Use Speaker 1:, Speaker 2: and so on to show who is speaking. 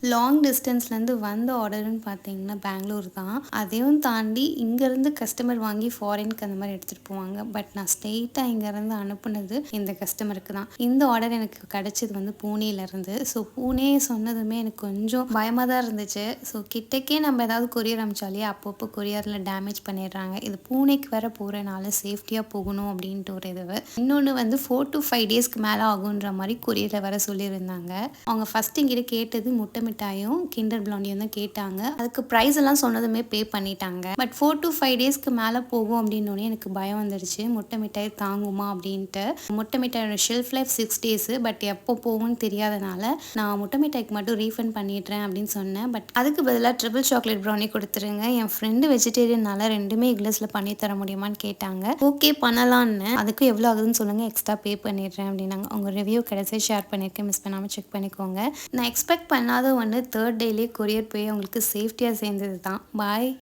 Speaker 1: Long டிஸ்டன்ஸ்லேருந்து வந்த ஆர்டருன்னு பார்த்தீங்கன்னா பெங்களூர் தான். அதையும் தாண்டி இங்கேருந்து கஸ்டமர் வாங்கி ஃபாரினுக்கு அந்த மாதிரி எடுத்துகிட்டு போவாங்க. பட் நான் ஸ்ட்ரெயிட்டாக இங்கேருந்து அனுப்புனது இந்த கஸ்டமருக்கு தான். இந்த ஆர்டர் எனக்கு கிடச்சது வந்து பூனேலேருந்து. ஸோ பூனே சொன்னதுமே எனக்கு கொஞ்சம் பயமாக தான் இருந்துச்சு. ஸோ கிட்டக்கே நம்ம ஏதாவது கொரியர் அனுப்பிச்சாலே அப்பப்போ கொரியரில் டேமேஜ் பண்ணிடுறாங்க. இது பூனேக்கு வேற போகிறனால சேஃப்டியாக போகணும் அப்படின்ட்டு ஒரு இது. இன்னொன்று வந்து 4 to 5 டேஸ்க்கு மேலே ஆகுன்ற மாதிரி கொரியரில் வர சொல்லியிருந்தாங்க. அவங்க ஃபஸ்ட் எங்கிட்ட கேட்டது முட்டை மிட்டாயும் கிண்டர் பிளாண்டியும் தான் கேட்டாங்க. அதுக்கு ப்ரைஸ் எல்லாம் சொன்னதுமே பே பண்ணிட்டாங்க. பட் 4 to 5 டேஸ்க்கு மேலே போகும் அப்படின்னோடனே எனக்கு பயம் வந்துடுச்சு. முட்டை மிட்டாய் தாங்குமா அப்படின்ட்டு. முட்டை மிட்டாயோட ஷெல்ஃப் லைஃப் 6 டேஸு. பட் எப்போ போகும்னு தெரியாதனால நான் முட்டை மிட்டாய்க்கு மட்டும் ரீஃபண்ட் பண்ணிடுறேன் அப்படின்னு சொன்னேன். பட் அதுக்கு பதிலாக ட்ரிபிள் சாக்லேட் ப்ரௌனி கொடுத்துருங்க. என் ஃப்ரெண்டு வெஜிடேரியனால ரெண்டுமே கிளாஸில் பண்ணி தர முடியுமான்னு கேட்டாங்க. ஓகே பண்ணலான்னு. அதுக்கு எவ்வளோ ஆகுதுன்னு சொல்லுங்கள், எக்ஸ்ட்ரா பே பண்ணிடுறேன் அப்படின்னாங்க. அவங்க ரிவ்யூ கடைசியாக ஷேர் பண்ணியிருக்கேன், மிஸ் பண்ணாமல் செக் பண்ணிக்கோங்க. நான் எக்ஸ்பெக்ட் பண்ணாத ஒன்று 3rd டேலேயே கொரியர் போய் அவங்களுக்கு சேஃப்டியாக சேர்ந்தது தான். பாய்.